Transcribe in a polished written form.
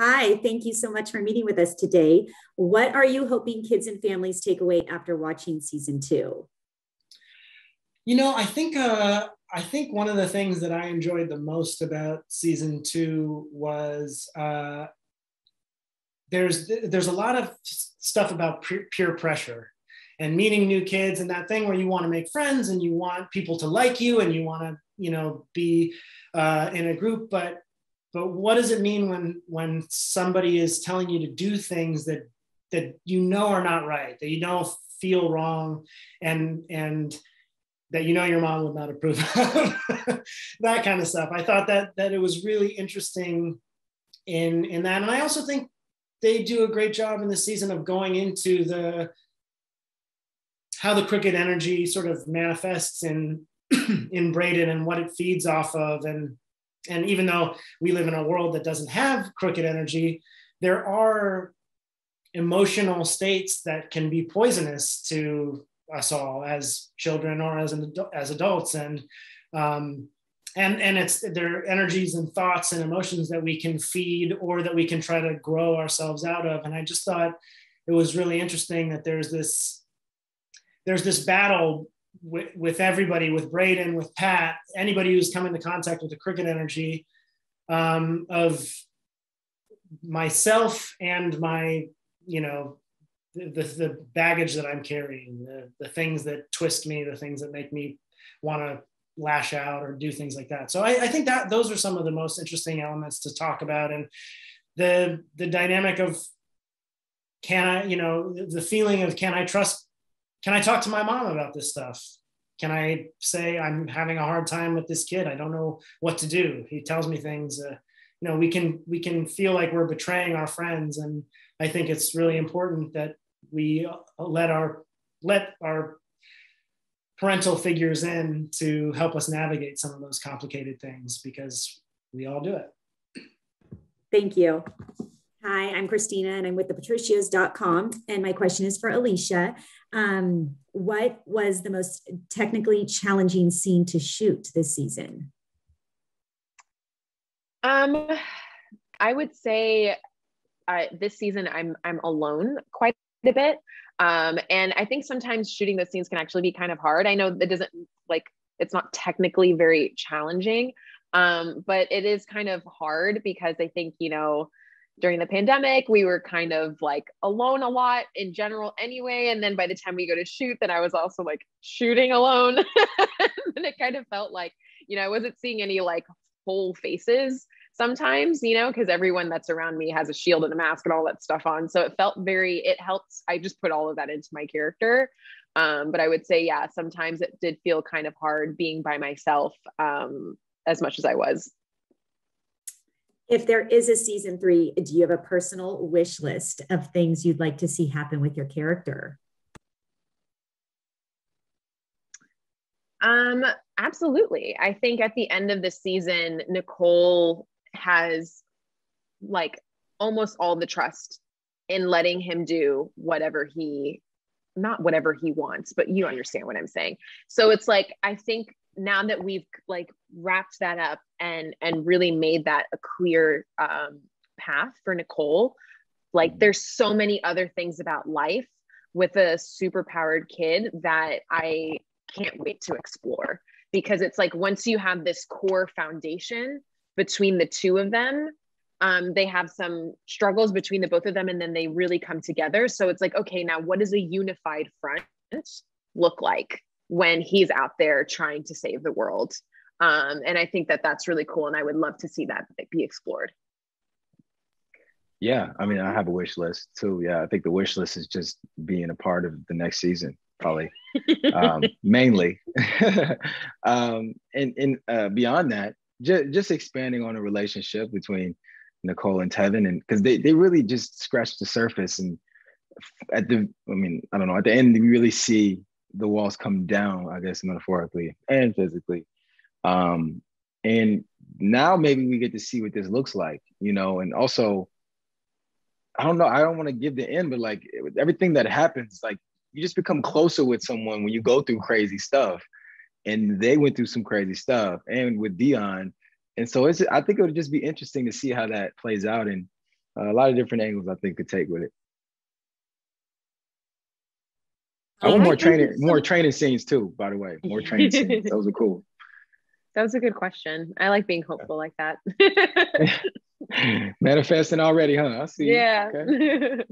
Hi, thank you so much for meeting with us today. What are you hoping kids and families take away after watching season two? I think one of the things that I enjoyed the most about season two was there's a lot of stuff about peer pressure and meeting new kids and that thing where you want to make friends and you want people to like you and you want to be in a group, but what does it mean when somebody is telling you to do things that are not right, that feel wrong, and that your mom would not approve of? That kind of stuff. I thought that it was really interesting in that. And I also think they do a great job in the season of going into how the crooked energy sort of manifests in in Braden and what it feeds off of. And even though we live in a world that doesn't have crooked energy, there are emotional states that can be poisonous to us all as children or as adults, and it's their energies and thoughts and emotions that we can feed or that we can try to grow ourselves out of. And I just thought it was really interesting that there's this battle with everybody, with Braden, with Pat, anybody who's come into contact with the crooked energy, of myself and my the baggage that I'm carrying, the things that twist me, the things that make me want to lash out or do things like that. So I think that those are some of the most interesting elements to talk about. And the dynamic of the feeling of can I talk to my mom about this stuff? Can I say I'm having a hard time with this kid? I don't know what to do. He tells me things. We can feel like we're betraying our friends, and I think it's really important that we let our parental figures in to help us navigate some of those complicated things, because we all do it. Thank you. Hi, I'm Christina and I'm with thepatricias.com. And my question is for Alisha. What was the most technically challenging scene to shoot this season? I would say this season I'm alone quite a bit. And I think sometimes shooting those scenes can actually be kind of hard. I know that doesn't it's not technically very challenging, but it is kind of hard because I think, during the pandemic, we were kind of alone a lot in general anyway. And then by the time we go to shoot, then I was also shooting alone. And it kind of felt like, I wasn't seeing any whole faces sometimes, because everyone that's around me has a shield and a mask and all that stuff on. So it helps. I just put all of that into my character. But I would say, yeah, sometimes it did feel kind of hard being by myself, as much as I was. If there is a season 3, do you have a personal wish list of things you'd like to see happen with your character? Absolutely. I think at the end of the season, Nicole has almost all the trust in letting him do not whatever he wants, but you understand what I'm saying. So it's I think now that we've wrapped that up and really made that a clear path for Nicole, there's so many other things about life with a superpowered kid that I can't wait to explore, because it's once you have this core foundation between the two of them, they have some struggles between the both of them, and then they really come together. So it's okay, now what does a unified front look like when he's out there trying to save the world? And I think that that's really cool. And I would love to see that be explored. Yeah. I mean, I have a wish list too. Yeah. I think the wish list is just being a part of the next season, probably, mainly. And beyond that, just expanding on a relationship between Nicole and Tevin, and because they really just scratched the surface. And I don't know, at the end, we really see the walls come down, I guess, metaphorically and physically. And now maybe we get to see what this looks like, and also, I don't know, I don't want to give the end, but with everything that happens, you just become closer with someone when you go through crazy stuff, and they went through some crazy stuff, and with Dion. And so I think it would just be interesting to see how that plays out. And A lot of different angles I think could take with it. I want more training scenes too, by the way. More training scenes. Those are cool. That was a good question. I like being hopeful like that. Manifesting already, huh? I see. Yeah. Okay.